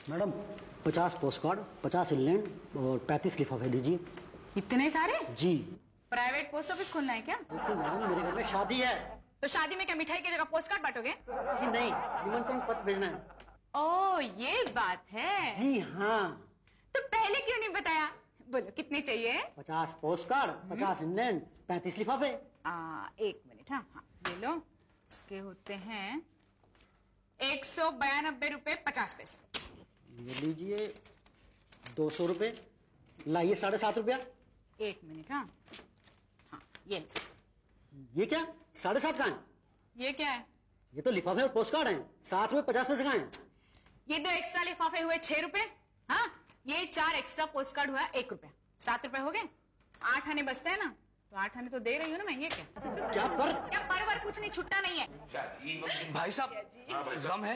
Madam 50 post card, 50 England और 35 लिफाफे दीजिए। इतने सारे? जी। प्राइवेट पोस्ट ऑफिस खोलना है क्या? मैडम मेरे घर में शादी है। तो शादी में क्या मिठाई की जगह पोस्ट कार्ड बांटोगे? जी नहीं, निमंत्रण पत्र भेजना है। ओह ये बात है। जी हाँ। तो पहले क्यों नहीं बताया? बोलो कितने चाहिए? 50 पोस्ट कार्ड, 50 इंग्लैंड, 35 लिफाफे। 1 मिनट। हाँ हाँ ले लो। इसके होते हैं 192 रुपए 50 पैसे। ये लीजिए 200 रुपए। लाइए 7.5 रुपया। 1 मिनट। हाँ हाँ ये क्या 7.5 का है? ये क्या है? ये तो लिफाफे और पोस्ट कार्ड हैं। साथ में 50 पैसे का है। ये 2 एक्स्ट्रा लिफाफे हुए 6 रुपए। हाँ ये 4 एक्स्ट्रा पोस्ट कार्ड हुआ 1 रुपया। 7 रुपए हो गए। 8 आने बचते हैं ना, तो 8 आने तो दे रही हूँ ना मैं। ये क्या पर कुछ नहीं, छुट्टा नहीं है। भाई साहब गम है?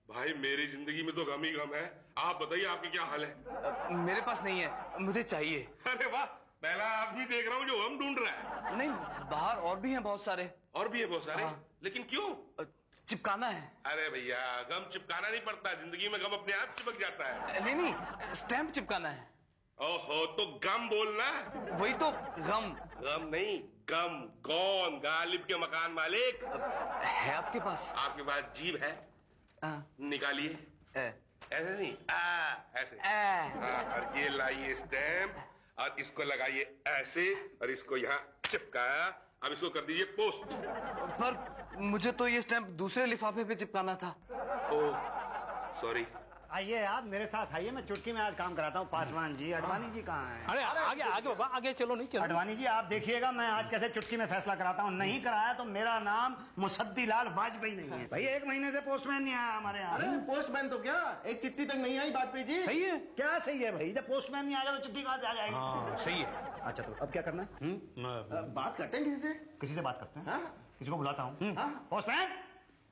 भाई मेरी जिंदगी में तो गम ही गम है। आप बताइए आपके क्या हाल है? मेरे पास नहीं है, मुझे चाहिए। अरे वाह, पहला आदमी देख रहा हूँ जो गम ढूंढ रहा है। नहीं, बाहर और भी हैं बहुत सारे। और भी है बहुत सारे? हाँ। लेकिन क्यों? चिपकाना है। अरे भैया गम चिपकाना नहीं पड़ता, जिंदगी में गम अपने आप चिपक जाता है। नहीं, स्टैंप चिपकाना है। ओहो, तो गम बोलना। वही तो गम। गम नहीं, गम। कौन? गालिब के मकान मालिक है आपके पास? आपके पास जीभ है? निकालिए। ऐसे नहीं, ऐसे। और ये लाइए स्टैम्प और इसको लगाइए ऐसे और इसको यहाँ चिपकाया। अब इसको कर दीजिए पोस्ट। पर मुझे तो ये स्टैम्प दूसरे लिफाफे पे चिपकाना था। Oh sorry. आइए आप मेरे साथ आइए, मैं चुटकी में आज काम कराता हूँ। पासवान जी, अडवाणी जी कहाँ हैं? अरे आगे आगे बाबा, आगे चलो। नहीं चलो। अडवाणी जी आप देखिएगा मैं आज कैसे चुटकी में फैसला कराता हूँ। नहीं कराया तो मेरा नाम मुसद्दीलाल वाजपेयी नहीं है। भाई 1 महीने से पोस्टमैन नहीं आया हमारे यहाँ। अरे पोस्टमैन तो क्या, एक चिट्ठी तक नहीं आई वाजपेयी जी। सही है। क्या सही है भाई? जब पोस्टमैन नहीं आएगा तो चिट्ठी कहाँ से आ जाएगी? हाँ सही है। अच्छा तो अब क्या करना है? बात करते हैं किसी से। किसी से बात करते हैं? हाँ? किसी को बुलाता हूँ। Postman,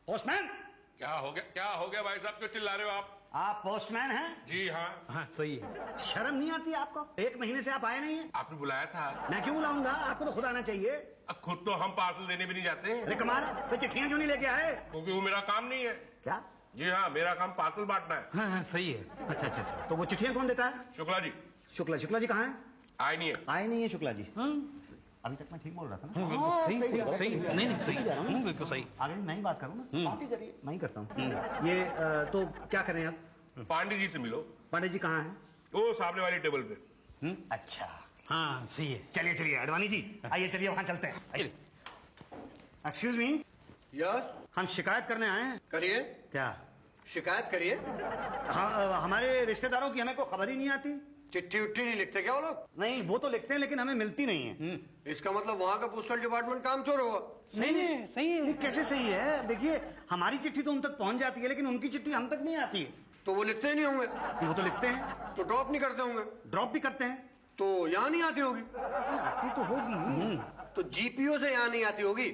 postman. क्या हो गया? क्या हो गया भाई साहब, क्यों चिल्ला रहे हो आप? आप पोस्टमैन हैं? जी हाँ। हाँ सही है। शर्म नहीं आती आपको? 1 महीने से आप आए नहीं है। आपने बुलाया था। मैं क्यों बुलाऊंगा? आपको तो खुद आना चाहिए। अब खुद तो हम पार्सल देने भी नहीं जाते हैं। अरे कमाल, तो चिट्ठियां क्यों नहीं लेके आए? क्योंकि वो मेरा काम नहीं है। क्या? जी हाँ, मेरा काम पार्सल बांटना है। हाँ सही है। अच्छा अच्छा अच्छा, तो वो चिट्ठियां कौन देता है? शुक्ला जी। शुक्ला जी कहाँ है? आए नहीं है। आए नहीं है शुक्ला जी। अभी तक मैं ठीक बोल रहा था ना? सही सही। नहीं सही, बिल्कुल सही। आगे मैं ही बात करूँ ना? बात ही करिए। मैं ही करता हूँ। ये तो क्या करें आप? पांडे जी से मिलो। पांडे जी कहाँ हैं? वो सामने वाली टेबल पे। अच्छा हाँ सही है। चलिए चलिए अडवाणी जी, आइए चलिए वहाँ चलते हैं। एक्सक्यूज मी, यस हम शिकायत करने आए हैं। करिए, क्या शिकायत करिए। हाँ, हमारे रिश्तेदारों की हमें कोई खबर ही नहीं आती। चिट्ठी उट्ठी नहीं लिखते क्या वो लोग? नहीं वो तो लिखते हैं लेकिन हमें मिलती नहीं है। इसका मतलब वहाँ का पोस्टल डिपार्टमेंट काम चोर होगा। नहीं सही है। नहीं, कैसे सही है? देखिए हमारी चिट्ठी तो उन तक पहुंच जाती है लेकिन उनकी चिट्ठी हम तक नहीं आती है। तो वो लिखते ही नहीं होंगे। वो तो लिखते हैं। तो ड्रॉप नहीं करते होंगे। ड्रॉप भी करते हैं। तो यहाँ नहीं आती होगी। आती तो होगी। तो जीपीओ से यहाँ नहीं आती होगी।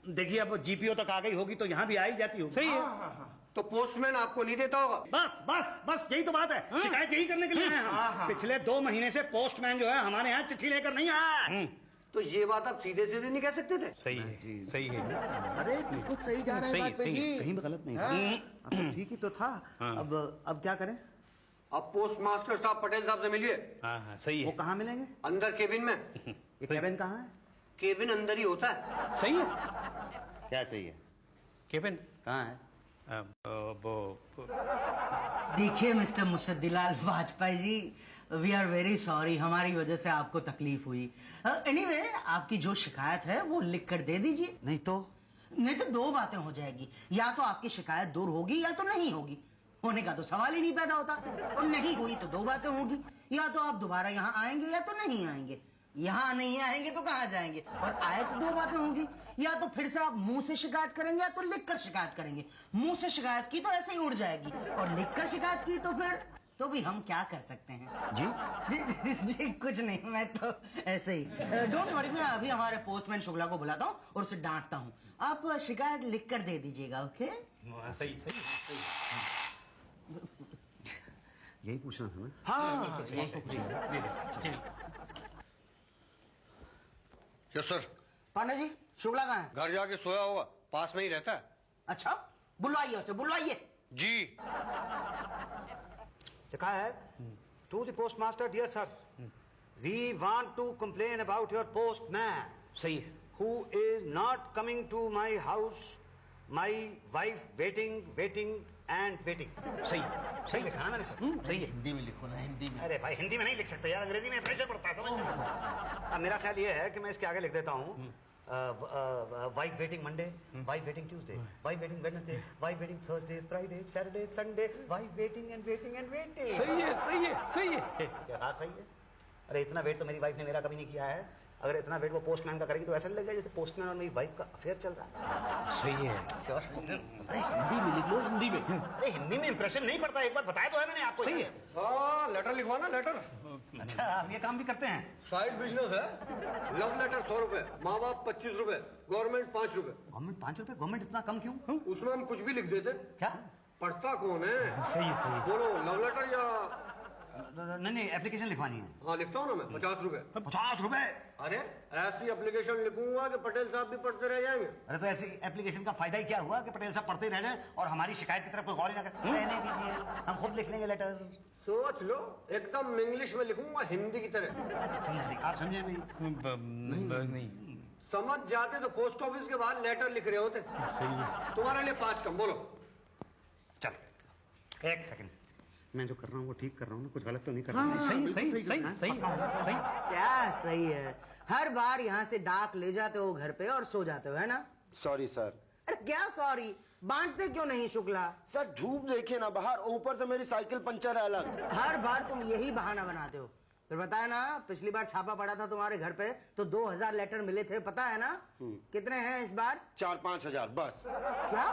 देखिए अब जीपीओ तक आ गई होगी तो यहाँ भी आ ही जाती होगी। सही है। तो पोस्टमैन आपको नहीं देता होगा। बस बस बस यही तो बात है। शिकायत यही करने के लिए आए हैं हम। पिछले 2 महीने से पोस्टमैन जो है हमारे यहाँ चिट्ठी लेकर नहीं आया। तो ये बात आप सीधे सीधे नहीं कह सकते थे? सही है। सही है। अरे बिल्कुल सही जा रहा है वाजपेयी जी। कहीं भी गलत नहीं था। अब ठीक ही तो था। अब क्या करें? अब पोस्ट मास्टर साहब पटेल साहब से मिलिए। हाँ सही है। वो कहाँ मिलेंगे? अंदर केबिन में। ये केबिन कहाँ है? केबिन अंदर ही होता है। सही है। क्या सही है? केबिन कहाँ है? देखिए mister Musaddilal Vajpayee ji, we are very sorry, हमारी वजह से आपको तकलीफ हुई। एनीवे आपकी जो शिकायत है वो लिख कर दे दीजिए। नहीं तो 2 बातें हो जाएगी, या तो आपकी शिकायत दूर होगी या तो नहीं होगी। होने का तो सवाल ही नहीं पैदा होता, और नहीं हुई तो 2 बातें होगी, या तो आप दोबारा यहाँ आएंगे या तो नहीं आएंगे। यहाँ नहीं आएंगे तो कहाँ जाएंगे, और आए तो 2 बातें होंगी, या तो फिर से आप मुंह से शिकायत करेंगे या तो लिखकर शिकायत करेंगे। मुंह से शिकायत की तो ऐसे ही उड़ जाएगी, और लिखकर शिकायत की तो फिर तो भी हम क्या कर सकते हैं? जी कुछ नहीं, मैं तो ऐसे ही। डोंट वरी, मैं अभी हमारे पोस्टमैन शुक्ला को बुलाता हूँ और उसे डांटता हूँ। आप शिकायत लिख कर दे दीजिएगा। ओके सही सही। यही पूछना था ना? हाँ यस सर। पांडे जी, शुक्ला कहाँ है? घर जाके सोया होगा, पास में ही रहता है। अच्छा, बुलवाइए उसे, बुलवाइए। जी। लिखा है to the post master, dear sir, we want to complain about your postman सही है। who is not coming to my house, my wife waiting and waiting। सही सही लिखा ना मैंने सर? सही है। हिंदी में लिखो ना, हिंदी में। अरे भाई हिंदी में नहीं लिख सकते यार, अंग्रेजी में प्रेशर पड़ता है, समझ लो। अब मेरा ख्याल ये है कि मैं इसके आगे लिख देता हूँ wife waiting Monday, wife waiting Tuesday, wife waiting Wednesday, wife waiting Thursday, Friday, Saturday, Sunday, wife waiting and waiting and waiting. सही है, सही है, सही है। क्या बात सही है? अरे इतना वेट तो मेरी वाइफ ने मेरा कभी नहीं किया है। अगर इतना वेट वो पोस्टमैन का करेगी तो ऐसा नहीं लगेगा जैसे पोस्टमैन और मेरी वाइफ का अफेयर चल रहा है। सही है। क्या हिंदी में लिख लो, हिंदी में। अरे हिंदी में इंप्रेशन नहीं पड़ता, एक बार बताया तो है मैंने आपको। सही है। हाँ, लेटर लिखवा ना, लेटर। अच्छा, हम ये काम भी करते हैं। साइड बिजनेस है। लव लेटर 100 रुपए, माँ बाप 25 रुपए, गवर्नमेंट 5 रुपए। गवर्नमेंट 5 रुपए? गवर्नमेंट इतना कम क्यों? उसमें हम कुछ भी लिख देते। क्या? पढ़ता कौन है? सही है, सही है। बोलो, लव लेटर या? नहीं, एप्लीकेशन लिखवानी है। हाँ, लिखता हूँ ना मैं, 50 रुपए। 50 रुपए? अरे ऐसी एप्लीकेशन लिखूंगा कि पटेल साहब भी पढ़ते रह जाएंगे। अरे तो ऐसी एप्लीकेशन का फायदा ही क्या हुआ कि पटेल साहब पढ़ते ही रह जाए और हमारी शिकायत की तरफ कोई गौर ही ना करे। रहने दीजिए, हम खुद लिख लेंगे लेटर। सोच लो, एकदम इंग्लिश में लिखूंगा, हिंदी की तरह। समझ आप समझे नहीं? नहीं। समझ जाते तो पोस्ट ऑफिस के बाद लेटर लिख रहे होते। सही है। तुम्हारे लिए 5 कम। बोलो। चलो एक सेकंड, मैं जो कर रहा हूँ वो ठीक कर रहा हूँ ना? कुछ गलत तो नहीं कर रहा हूँ? सही सही सही सही सही। क्या सही है? हर बार यहाँ से डाक ले जाते हो घर पे और सो जाते हो, है ना? Sorry sir. अरे क्या सॉरी? बांटते क्यों नहीं शुक्ला? सर धूप देखिए ना बाहर, ऊपर से मेरी साइकिल पंचर है अलग। हर बार तुम यही बहाना बनाते हो। फिर बताया ना, पिछली बार छापा पड़ा था तुम्हारे घर पे तो 2000 लेटर मिले थे, पता है ना? कितने हैं इस बार? 4-5 हजार बस। क्या?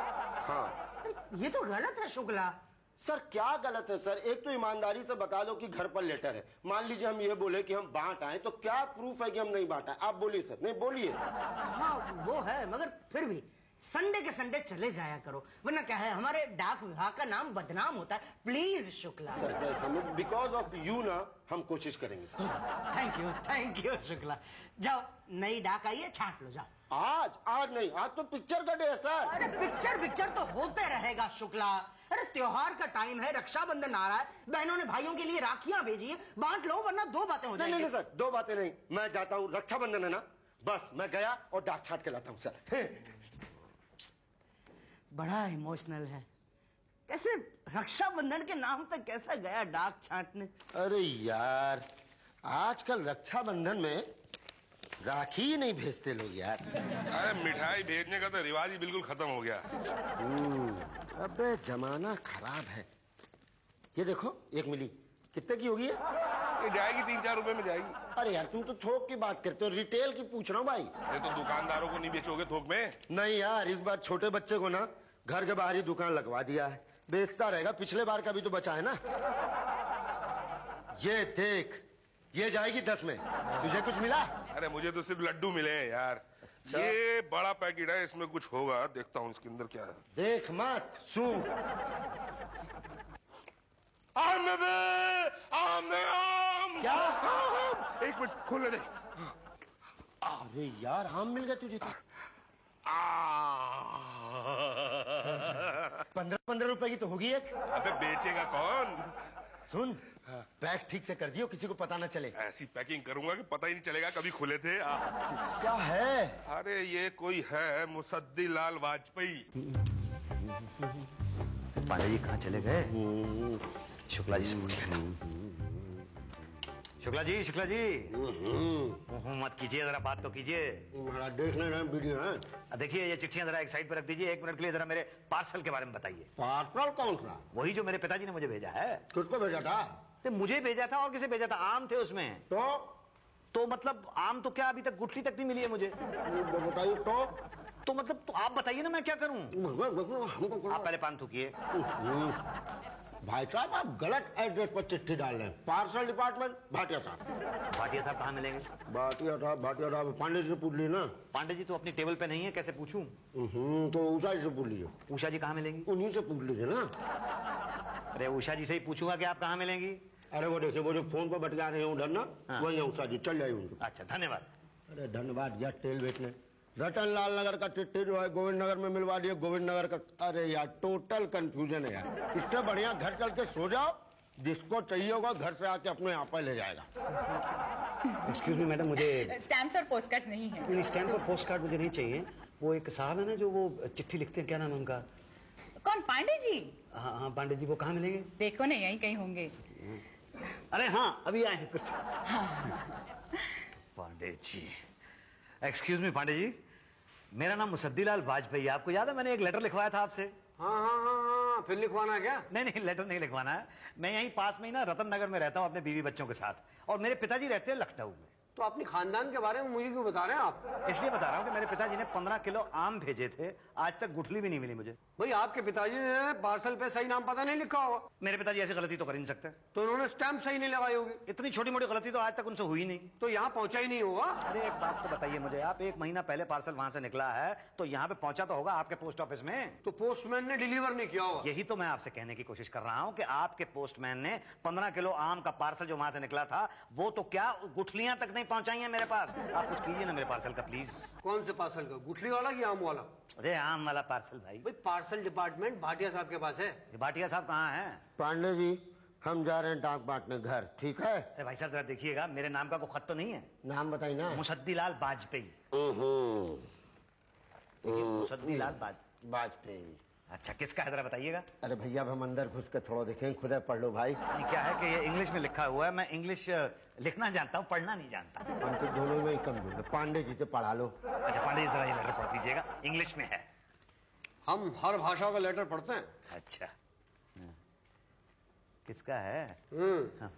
हाँ। अरे ये तो गलत है शुक्ला। सर क्या गलत है सर? एक तो ईमानदारी से बता दो कि घर पर लेटर है। मान लीजिए हम ये बोले कि हम बांट आए, तो क्या प्रूफ है कि हम नहीं बांटा? आप बोलिए सर। नहीं बोलिए। हाँ वो है, मगर फिर भी संडे के संडे चले जाया करो, वरना क्या है, हमारे डाक विभाग का नाम बदनाम होता है। प्लीज शुक्ला। सर समझ, बिकॉज ऑफ यू ना हम कोशिश करेंगे सर। Thank you Shukla. जाओ, नई डाक आई है, छांट लो, जाओ। आज नहीं, आज तो पिक्चर का डे है सर। अरे पिक्चर तो होते रहेगा शुक्ला। अरे त्योहार का टाइम है, रक्षाबंधन आ रहा है, बहनों ने भाइयों के लिए राखियां भेजी है, बांट लो, वरना 2 बातें हो जाएंगी। नहीं सर, 2 बातें नहीं। मैं जाता हूँ, रक्षाबंधन है ना, बस मैं गया और डाक छाट के लाता हूँ सर। बड़ा इमोशनल है, कैसे रक्षाबंधन के नाम पे कैसा गया डाक छाटने। अरे यार, आजकल रक्षाबंधन में राखी ही नहीं भेजते लोग यार। अरे मिठाई भेजने का तो रिवाज ही बिल्कुल खत्म हो गया। अबे जमाना खराब है। ये देखो, 1 मिली कितने की होगी? ये जाएगी 3-4 रुपए में जाएगी। अरे यार तुम तो थोक की बात करते हो, रिटेल की पूछ रहा हूँ भाई। ये तो दुकानदारों को नहीं बेचोगे थोक में? नहीं यार, इस बार छोटे बच्चे को ना घर के बाहर ही दुकान लगवा दिया है, बेचता रहेगा। पिछले बार का भी तो बचा है ना। ये देख, ये जाएगी 10 में। तुझे कुछ मिला? अरे मुझे तो सिर्फ लड्डू मिले हैं यार। ये बड़ा पैकेट है, इसमें कुछ होगा, देखता हूँ इसके अंदर क्या है। देख मत सुन। आम क्या? एक मिनट खोलने दे। अरे यार, आम मिल गया तुझे तो। 15 रुपए की तो होगी एक। अबे बेचेगा कौन? सुन, पैक ठीक से कर दियो, किसी को पता ना चले। ऐसी पैकिंग करूंगा कि पता ही नहीं चलेगा कभी खुले थे। किसका है? अरे ये कोई है, मुसद्दी लाल वाजपेयी। पांडे जी कहाँ चले गए? शुक्ला जी से पूछ लेता हूँ। शुक्ला जी मत कीजिए, जरा बात तो कीजिए। महाराज देख ले रहे हैं वीडियो है। देखिए ये चिट्ठियां जरा एक साइड पर रख दीजिए, 1 मिनट के लिए जरा मेरे पार्सल के बारे में बताइए। पार्सल कौन सा? वही जो मेरे पिताजी ने मुझे भेजा है। किसको भेजा था? तो मुझे भेजा था और किसे भेजा था? आम थे उसमें। तो मतलब आम तो क्या, अभी तक गुठली तक नहीं मिली है मुझे। बताइए तो मतलब तो आप बताइए ना, मैं क्या करूं? आप पहले पान थूकिए। भाई साहब, आप गलत एड्रेस पर चिट्ठी डाल रहे हैं। पार्सल डिपार्टमेंट, भाटिया साहब। भाटिया साहब कहाँ मिलेंगे? भाटिया साहब पांडे जी से पूछ ली ना। पांडे जी तो अपनी टेबल पे नहीं है, कैसे पूछूं? तो उषा जी से पूछ लीजिए। उषा जी कहाँ मिलेंगी? उन्हीं से पूछ लीजिए ना। अरे उषा जी से ही पूछूंगा कि आप कहाँ मिलेंगी। अरे वो देखिए, वो जो फोन पर बतिया रहे हैं उधर ना, वही है उषा जी, चल जाइए उनके। अच्छा धन्यवाद। अरे धन्यवाद यार, तेल बेचने रतनलाल नगर का चिट्ठी जो है गोविंद नगर में मिलवा दिए, गोविंद नगर का। अरे यार टोटल कंफ्यूजन है यार। इससे बढ़िया घर चल के सो जाओ, जिसको चाहिए होगा घर से आके अपने यहाँ पर ले जाएगा। एक्सक्यूज मी मैडम, मुझे स्टैम्प्स और पोस्ट कार्ड नहीं है। स्टैम्प और पोस्ट कार्ड मुझे नहीं चाहिए। वो एक साहब है ना जो वो चिट्ठी लिखते हैं, क्या नाम है उनका? कौन, पांडे जी? हाँ हाँ पांडे जी, वो कहाँ मिलेंगे? देखो ना, यहीं कहीं होंगे। अरे हाँ अभी आए कुछ। पांडे जी, एक्सक्यूज मी पांडे जी, मेरा नाम मुसद्दीलाल वाजपेयी। आपको याद है मैंने एक लेटर लिखवाया था आपसे? हाँ, फिर लिखवाना है क्या? नहीं नहीं, लेटर नहीं लिखवाना है। मैं यहीं पास में ही ना रतन नगर में रहता हूँ अपने बीवी बच्चों के साथ, और मेरे पिताजी रहते हैं लखनऊ में। तो अपनी खानदान के बारे में मुझे क्यों बता रहे हैं आप? इसलिए बता रहा हूँ कि मेरे पिताजी ने 15 किलो आम भेजे थे, आज तक गुठली भी नहीं मिली मुझे। भाई आपके पिताजी ने पार्सल पे सही नाम पता नहीं लिखा होगा। मेरे पिताजी ऐसी गलती तो कर ही नहीं सकते। तो उन्होंने स्टैम्प सही नहीं लगाई होगी। इतनी छोटी मोटी गलती तो आज तक उनसे हुई नहीं। तो यहाँ पहुंचा ही नहीं होगा। अरे एक बात तो बताइए मुझे आप, 1 महीना पहले पार्सल वहां से निकला है तो यहाँ पे पहुंचा तो होगा आपके पोस्ट ऑफिस में। तो पोस्टमैन ने डिलीवर नहीं किया होगा। यही तो मैं आपसे कहने की कोशिश कर रहा हूँ कि आपके पोस्टमैन ने 15 किलो आम का पार्सल जो वहां से निकला था, वो तो क्या गुठलियां तक नहीं पहुंचाई है मेरे पास। आप कुछ कीजिए ना मेरे पार्सल का प्लीज। कौन से पार्सल का, गुठली वाला कि आम वाला? अरे आम वाला पार्सल भाई। भाई पार्सल डिपार्टमेंट भाटिया साहब के पास है। भाटिया साहब कहाँ हैं? पांडे जी हम जा रहे हैं डाक बांटने घर, ठीक है? अरे भाई साहब जरा देखिएगा, मेरे नाम का कोई खत तो नहीं है? नाम बताइए ना। मुसद्दीलाल वाजपेयी। मुसद्दीलाल वाजपेयी। अच्छा किसका है जरा बताइएगा। अरे भैया अब हम अंदर घुस के थोड़ा देखें, खुद है पढ़ लो भाई। ये क्या है कि ये इंग्लिश में लिखा हुआ है, मैं इंग्लिश लिखना जानता हूँ, पढ़ना नहीं जानता। हम तो दोनों में ही कमजोर है, पांडे जी से पढ़ा लो। अच्छा पांडे जी जरा ये लेटर पढ़ दीजिएगा, इंग्लिश में है। हम हर भाषा का लेटर पढ़ते हैं। अच्छा किसका है? हाँ।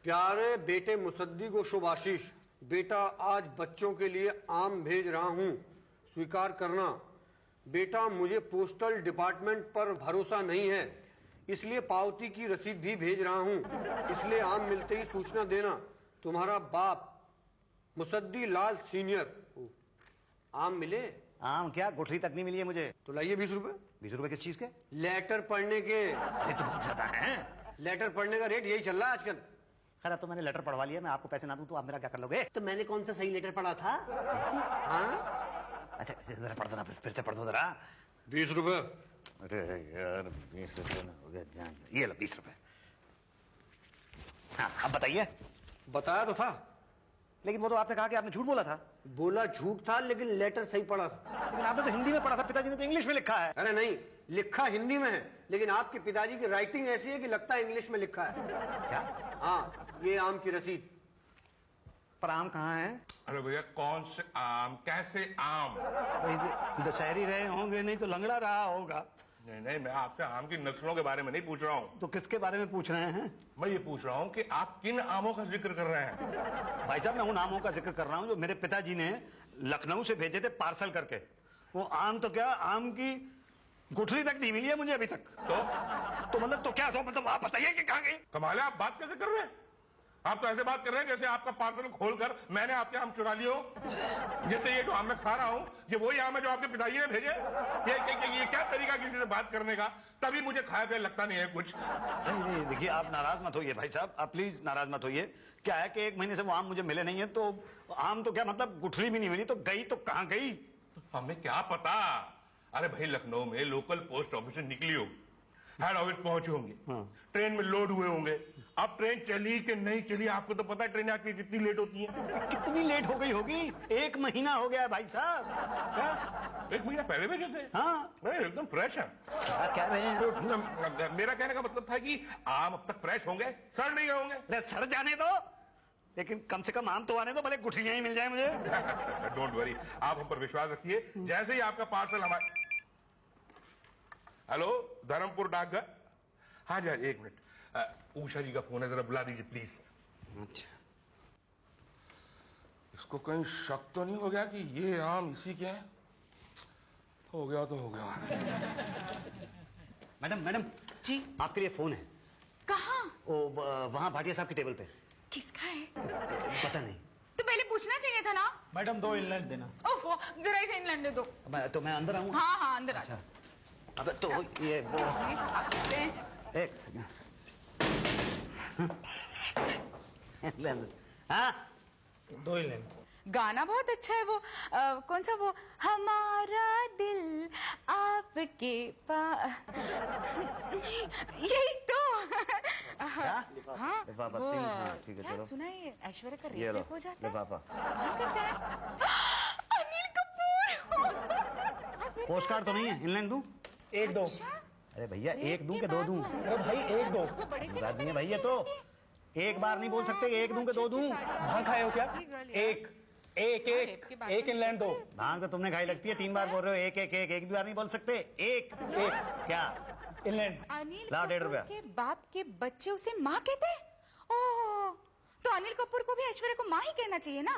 प्यारे बेटे मुसद्दी को शुभ आशीष। बेटा आज बच्चों के लिए आम भेज रहा हूँ, स्वीकार करना। बेटा मुझे पोस्टल डिपार्टमेंट पर भरोसा नहीं है, इसलिए पावती की रसीद भी भेज रहा हूँ, इसलिए आम मिलते ही सूचना देना। तुम्हारा बाप मुसद्दी लाल सीनियर। आम मिले? आम क्या, गुठली तक नहीं मिली है मुझे। तो लाइए 20 रुपए। 20 रुपए किस चीज के? लेटर पढ़ने के। अरे तो बहुत ज्यादा है। लेटर पढ़ने का रेट यही चल रहा है आजकल। खैर तो मैंने लेटर पढ़वा लिया, मैं आपको पैसे ना दूं तो आप मेरा क्या कर लोगे? तो मैंने कौन सा सही लेटर पढ़ा था? हाँ अच्छा जरा पढ़ दो ना, फिर से पढ़ दो जरा। 20 रुपए। अरे यार 20 रुपए ना हो गया जान। ये लो 20 रुपए। हाँ अब बताइए। बताया तो था, लेकिन वो तो आपने कहा कि आपने झूठ बोला था। बोला झूठ था लेकिन लेटर सही पढ़ा था। लेकिन आपने तो हिंदी में पढ़ा था, पिताजी ने तो इंग्लिश में लिखा है। अरे नहीं, लिखा हिंदी में है, लेकिन आपके पिताजी की राइटिंग ऐसी है कि लगता है इंग्लिश में लिखा है। क्या? हाँ ये आम की रसीद। पर आम कहाँ है? अरे भैया कौन से आम, कैसे आम? दशहरी रहे होंगे, नहीं तो लंगड़ा रहा होगा। नहीं नहीं, मैं आपसे आम की नस्लों के बारे में नहीं पूछ रहा हूँ। तो किसके बारे में पूछ रहे हैं? मैं ये पूछ रहा हूँ कि आप किन आमों का जिक्र कर रहे हैं? भाई साहब मैं उन आमों का जिक्र कर रहा हूँ जो मेरे पिताजी ने लखनऊ से भेजे थे पार्सल करके। वो आम तो क्या, आम की गुठली तक नहीं मिली है मुझे अभी तक। तो मतलब तो क्या, तो मतलब आप बताइए कि कहाँ गई? कमाल है, आप बात कैसे कर रहे हैं? आप तो ऐसे बात कर रहे हैं जैसे आपका पार्सल खोलकर मैंने आपके आम चुरा लिए हो। जैसे ये जो आम मैं खा रहा हूँ ये वही आम है जो आपके पिताजी ने भेजे। ये क्या तरीका किसी से बात करने का? तभी मुझे खाया पिया लगता नहीं है कुछ। नहीं देखिए आप नाराज मत होइए भाई साहब, आप प्लीज नाराज मत होइए। क्या है कि 1 महीने से वो आम मुझे मिले नहीं है, तो आम तो क्या मतलब गुठली भी नहीं मिली, तो गई तो कहाँ गई? तो हमें क्या पता। अरे भाई लखनऊ में लोकल पोस्ट ऑफिस से निकली होगी, हेड ऑफिस पहुंचे होंगे, ट्रेन में लोड हुए होंगे। अब ट्रेन चली कि नहीं चली आपको तो पता है, ट्रेन आपकी कितनी लेट होती है। कितनी लेट हो गई होगी? 1 महीना हो गया है भाई साहब। 1 महीना पहले भेजे थे? हाँ एकदम फ्रेश है। क्या कह रहे हैं? तो मेरा कहने का मतलब था कि आम अब तक फ्रेश होंगे, सड़ नहीं गए होंगे। अरे सड़ जाने दो, लेकिन कम से कम आम तो आने दो, भले गुठलियां ही मिल जाए मुझे। डोंट वरी, आप हम पर विश्वास रखिए। जैसे ही आपका पार्सल हमारे। हेलो धर्मपुर डाकघर। हाँ जी 1 मिनट, उषा जी का फोन है, जरा बुला दीजिए प्लीज। अच्छा इसको कहीं शक तो नहीं हो गया कि ये आम इसी के हैं? हो गया तो हो गया। मैडम जी आपके लिए फोन है। कहाँ? वहाँ भाटिया साहब की टेबल पे। किसका है? पता नहीं। तो पहले पूछना चाहिए था ना। मैडम 2 इनलेट देना। ओफो, जरा इसे इनलैंड दे दो। तो मैं अंदर आऊँ? हाँ अंदर आ। अच्छा अब तो ये वो एक सेकंड। हाँ 2 इनलेट गाना बहुत अच्छा है वो कौन सा वो हमारा दिल आपके पास यही तो हाँ लिफाफा वो 3, हाँ, ठीक है, क्या चलो। सुना है ऐश्वर्या का ये लो, रेप हो जाता है लिफाफा। कौन करता है अनिल कपूर पोस्ट कार्ड तो नहीं है, इनलाइन दूं? एक दो। अच्छा अरे भैया रेप एक दूं के कि दो बाद दूं? वो अरे भाई एक दो। वो बड़े से बात नहीं है भाई, ये तो एक बार नहीं बोल सकते, एक दूं कि दो दूं? भांग खाए हो क्या? एक एक रेप के एक बाद एक तो इंग्लैंड दो। भांग तो तुमने खाई लगती है, 3 बार बोल रहे हो एक एक एक, एक भी बार नहीं बोल सकते। एक एक क्या? इंग्लैंड। अनिल लाओ, 1.5 कपूर रुपया। के बाप के बच्चे उसे माँ कहते हैं ओह तो अनिल कपूर को भी ऐश्वर्या को माँ ही कहना चाहिए ना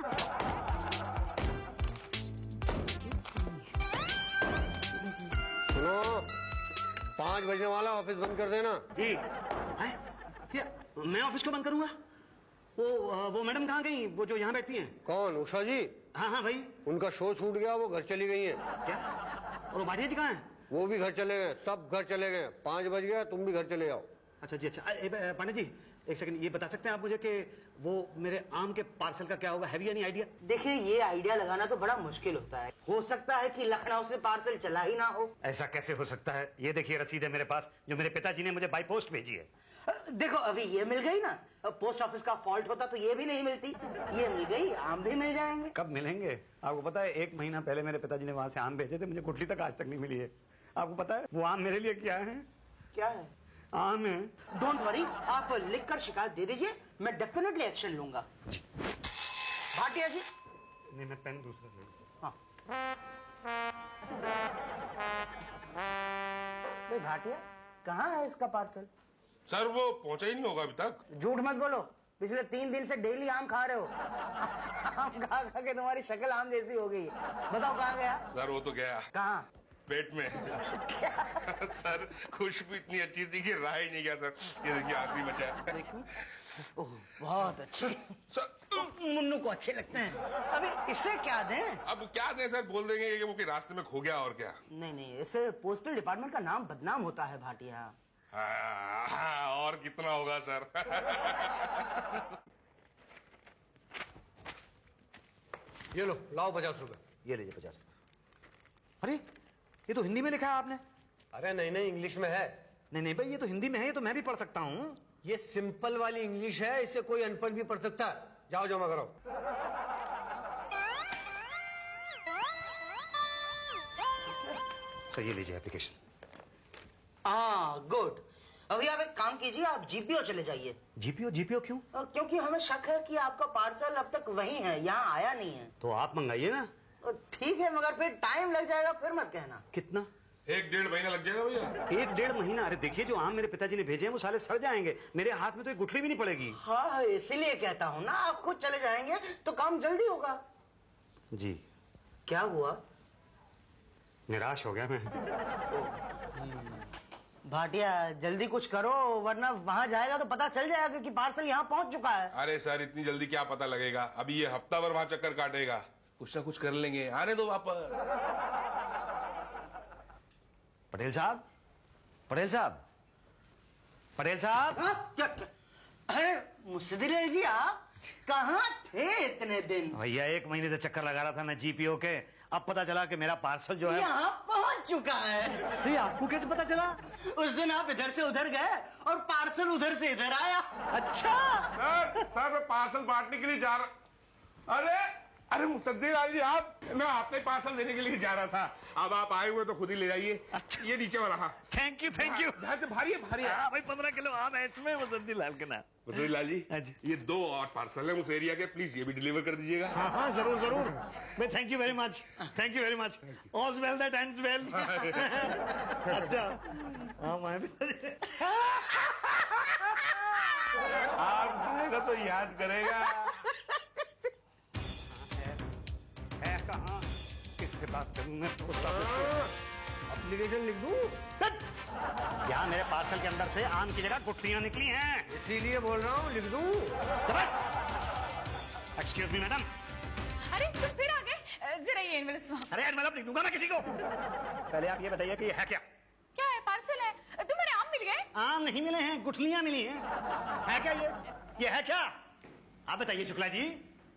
सुनो, 5 बजने वाला, ऑफिस बंद कर देना। जी हैं? क्या मैं ऑफिस को बंद करूंगा? वो मैडम कहाँ गई, वो जो यहाँ बैठती हैं? कौन? उषा जी? हाँ हाँ भाई। उनका शो छूट गया, वो घर चली गई हैं। क्या? और वो भाटिया जी कहाँ हैं? वो भी घर चले गए, सब घर चले गए। 5 बज गया, तुम भी घर चले जाओ। अच्छा जी, अच्छा। पांडे जी एक सेकंड, ये बता सकते हैं आप मुझे कि वो मेरे आम के पार्सल का क्या होगा? Have you any idea? देखिए ये आइडिया लगाना तो बड़ा मुश्किल होता है, हो सकता है कि लखनऊ से पार्सल चला ही ना हो। ऐसा कैसे हो सकता है? ये देखिए रसीद है मेरे पास, जो मेरे पिताजी ने मुझे बाई पोस्ट भेजी है। देखो अभी ये मिल गई ना, पोस्ट ऑफिस का फॉल्ट होता तो ये भी नहीं मिलती, ये मिल गई, आम भी मिल जाएंगे। कब मिलेंगे? आपको पता है 1 महीना पहले मेरे पिताजी ने वहां से आम भेजे थे, मुझे गुठली तक आज तक नहीं मिली है। आपको पता है वो आम मेरे लिए क्या है? क्या है? आम है। डोंट वरी, आप लिखकर शिकायत दे दीजिए, मैं डेफिनेटली एक्शन लूंगा। भाटिया जी। नहीं, मैं पेन दूसरा ले लूं। हाँ भाई भाटिया, कहाँ है इसका पार्सल? सर वो पहुंचा ही नहीं होगा अभी तक। झूठ मत बोलो, पिछले 3 दिन से डेली आम खा रहे हो। आम खा खा के तुम्हारी शक्ल आम जैसी हो गई है। बताओ कहाँ गया? सर वो तो गया कहाँ? पेट में। सर खुशबू इतनी अच्छी थी कि रहा ही नहीं गया सर। ये देखिए आखिरी बचा है। ओह बहुत अच्छे। सर मुन्नू को अच्छे लगते हैं। अभी इसे क्या दें? अब क्या दें सर? बोल देंगे कि वो कि रास्ते में खो गया और क्या। नहीं नहीं, इससे पोस्टल डिपार्टमेंट का नाम बदनाम होता है भाटिया। हाँ, और कितना होगा सर? ये लो, लाओ 50 रुपए। ये लीजिए 50 रुपए। अरे ये तो हिंदी में लिखा है आपने। अरे नहीं नहीं, इंग्लिश में है। नहीं नहीं भाई, ये तो हिंदी में है, ये तो मैं भी पढ़ सकता हूँ। ये सिंपल वाली इंग्लिश है, इसे कोई अनपढ़ भी पढ़ सकता है। जाओ जमा करो। सर ये लीजिए एप्लीकेशन। हाँ गुड। अभी आप एक काम कीजिए, आप जीपीओ चले जाइए। जीपीओ? जीपीओ क्यों? क्योंकि हमें शक है कि आपका पार्सल अब तक वहीं है, यहाँ आया नहीं है। तो आप मंगाइए ना। ठीक है, मगर फिर टाइम लग जाएगा, फिर मत कहना। कितना? 1-1.5 महीना लग जाएगा भैया। 1-1.5 महीना? अरे देखिए जो आम मेरे पिताजी ने भेजे हैं वो साले सड़ जाएंगे, मेरे हाथ में तो एक गुठली भी नहीं पड़ेगी। हाँ इसीलिए कहता हूँ ना, आप खुद चले जाएंगे तो काम जल्दी होगा। जी। क्या हुआ? निराश हो गया मैं। भाटिया जल्दी कुछ करो, वरना वहां जाएगा तो पता चल जाएगा कि पार्सल यहाँ पहुंच चुका है। अरे सर इतनी जल्दी क्या पता लगेगा? अभी ये हफ्ता भर वहां चक्कर काटेगा, कुछ ना कुछ कर लेंगे, आने दो वापस। पटेल साहब, पटेल साहब, पटेल साहब। हाँ? क्या, क्या? अरे मुसद्दिलाल जी, आप कहाँ थे इतने दिन? भैया 1 महीने से चक्कर लगा रहा था मैं जीपीओ के, अब पता चला कि मेरा पार्सल जो है यहाँ पहुंच चुका है। ये आपको कैसे पता चला? उस दिन आप इधर से उधर गए और पार्सल उधर से इधर आया। अच्छा। सर मैं पार्सल बांटने के लिए जा रहा। अरे मुसद्दिलाल जी, आप, मैं आपने पार्सल देने के लिए जा रहा था। अब आप आए हुए तो खुद ही ले जाइए। अच्छा। ये नीचे वाला। हाँ थैंक यू थैंक यू। भारी है भारी है। हाँ भाई 15 किलो आम है इसमें मुसद्दिलाल के नाम। मुसद्दिलाल जी, ये 2 और पार्सल है उस एरिया के, प्लीज ये भी डिलीवर कर दीजिएगा। हाँ हाँ जरूर जरूर। मैं thank you very much, thank you very much. All well that ends well. अच्छा आम आए आप खाएगा तो याद करेगा। है कहाँ? किससे बात करूं मैं? एप्लीकेशन लिख दूं? क्या मेरे पार्सल के अंदर से आम की जगह गुठलियां निकली हैं? इसीलिए बोल रहा हूँ, लिख दूं? Excuse me madam. अरे तुम फिर आ गए, जरा ये एनवेलप। अरे एनवेलप लिख दूंगा मैं किसी को। पहले आप ये बताइए कि ये है क्या? क्या है? पार्सल है। तुम्हारे आम मिल गए? आम नहीं मिले हैं, गुठलियां मिली हैं। है क्या ये है क्या? आप बताइए शुक्ला जी।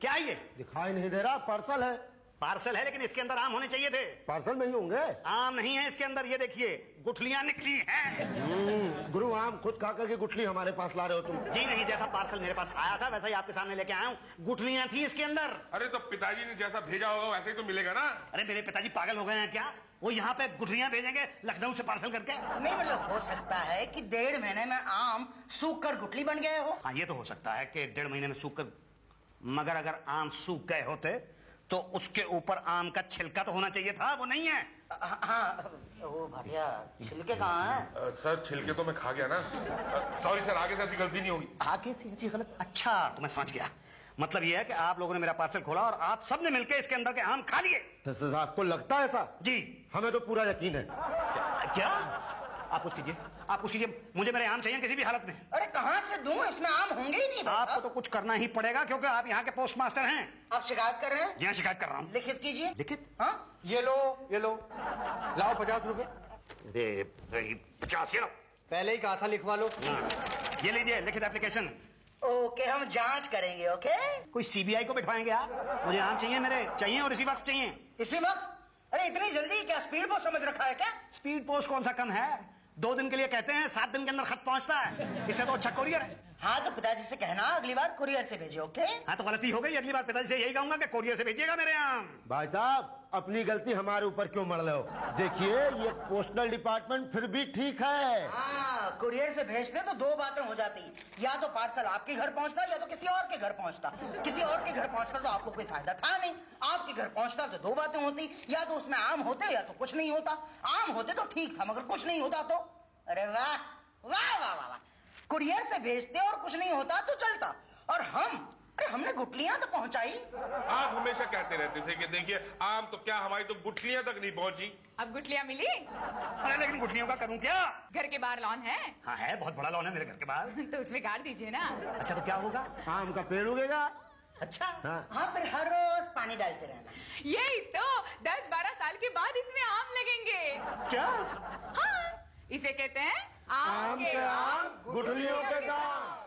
क्या ये? दिखाई नहीं दे रहा, पार्सल है। पार्सल है, लेकिन इसके अंदर आम होने चाहिए थे। पार्सल में ही होंगे। आम नहीं है इसके अंदर, ये देखिए गुठलियां निकली हैं। गुरु आम खुद खा कर के गुठली हमारे पास ला रहे हो तुम? जी नहीं, जैसा पार्सल मेरे पास आया था वैसा ही आपके सामने लेके आया हूँ। गुठलियां थी इसके अंदर। अरे तो पिताजी ने जैसा भेजा होगा वैसे ही तो मिलेगा ना। अरे मेरे पिताजी पागल हो गए हैं क्या? वो यहाँ पे गुठलियां भेजेंगे लखनऊ से पार्सल करके? नहीं मतलब हो सकता है कि 1.5 महीने में आम सूख कर गुठली बन गए हो। हाँ ये तो हो सकता है कि 1.5 महीने में सूख कर, मगर अगर आम सूख गए होते तो उसके ऊपर आम का छिलका तो होना चाहिए था, वो नहीं है। हाँ वो भाटिया छिलके कहाँ है? सर छिलके तो मैं खा गया ना। सॉरी सर, आगे से ऐसी गलती नहीं होगी। आगे से ऐसी गलत? अच्छा तो मैं समझ गया। मतलब ये है कि आप लोगों ने मेरा पार्सल खोला और आप सबने मिलकर इसके अंदर के आम खा लिए। तो आपको लगता है ऐसा? जी हमें तो पूरा यकीन है। क्या? आप कुछ कीजिए, आप कुछ कीजिए, मुझे मेरे आम चाहिए किसी भी हालत में। अरे कहाँ से दूं, इसमें आम होंगे ही नहीं। आपको तो कुछ करना ही पड़ेगा क्योंकि आप यहाँ के पोस्ट मास्टर हैं। आप शिकायत कर रहे हैं? जी हाँ, शिकायत कर रहा हूँ। लिखित कीजिए। लिखित? हाँ ये लो लाओ 50 रुपए। 50 ये लो। पहले ही कहा था लिखवा लो। ये लीजिए लिखित एप्लीकेशन। ओके हम जांच करेंगे। ओके कोई सीबीआई को बिठवाएंगे आप? मुझे आम चाहिए, मेरे चाहिए और इसी वक्त चाहिए। इसी वक्त? अरे इतनी जल्दी क्या स्पीड पोस्ट समझ रखा है क्या? स्पीड पोस्ट कौन सा कम है? 2 दिन के लिए कहते हैं, 7 दिन के अंदर खत पहुंचता है। इससे तो अच्छा कोरियर है। हाँ तो पिताजी से कहना अगली बार कुरियर से भेजिए। ओके हाँ तो गलती हो गई, अगली बार पिताजी से यही कहूंगा कि कोरियर से भेजिएगा मेरे आम। भाई साहब अपनी गलती हमारे ऊपर क्यों मर रहे हो? देखिए ये पोस्टल डिपार्टमेंट फिर भी ठीक है। हाँ कुरियर से भेजते तो 2 बातें हो जाती, या तो पार्सल आपके घर पहुंचता या तो किसी और के घर पहुंचता। किसी और के घर पहुंचता तो आपको कोई फायदा था नहीं, आपके घर पहुंचता तो 2 बातें होती, या तो उसमें आम होते या तो कुछ नहीं होता। आम होते तो ठीक था, मगर कुछ नहीं होता तो अरे वाह वाह वाह वाह वाह। कुरियर से भेजते और कुछ नहीं होता तो चलता, और अरे हमने गुठलियां तो पहुंचाई। आप हमेशा कहते रहते थे कि देखिए आम तो क्या, हमारी तो गुठलियां तक नहीं पहुंची। अब गुठलियां मिली? अरे लेकिन गुठलियों का करूं क्या? घर के बाहर लॉन है? हाँ है, बहुत बड़ा लॉन है मेरे घर के बाहर। तो उसमें गाड़ दीजिए ना। अच्छा तो क्या होगा? आम का पेड़ उगेगा। अच्छा हाँ फिर हर रोज पानी डालते रहना। यही तो 10-12 साल के बाद इसमें आम लगेंगे। क्या? हाँ इसे कहते हैं आम के आम गुठलियों के दाम।